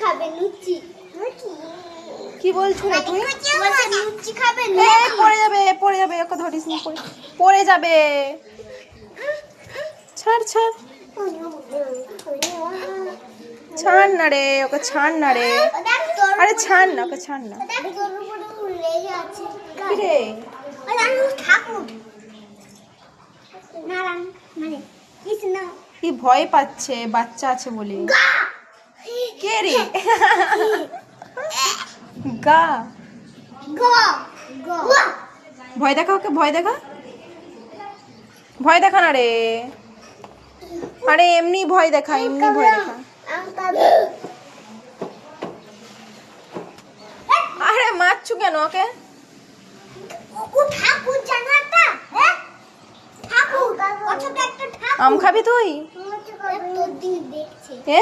খাবে লুচি। কি বলছো রে তুই? লুচি খাবে? পড়ে যাবে ওকে ধরিস নি, পড়ে যাবে। ছাড় ছাড় না রে, ওকে ছাড় না রে। আরে ছাড় না, ওকে ছাড় না। কি রে? কি ভয় পাচ্ছে বাচ্চা আছে বলে। কে রে? গা ভয় দেখা, ওকে ভয় দেখা, ভয় দেখা না রে। আরে এমনি ভয় দেখা, এমনি ভয় দেখা। আরে মারছু কেন ওকে? আম খাবি তুই? দেখছে।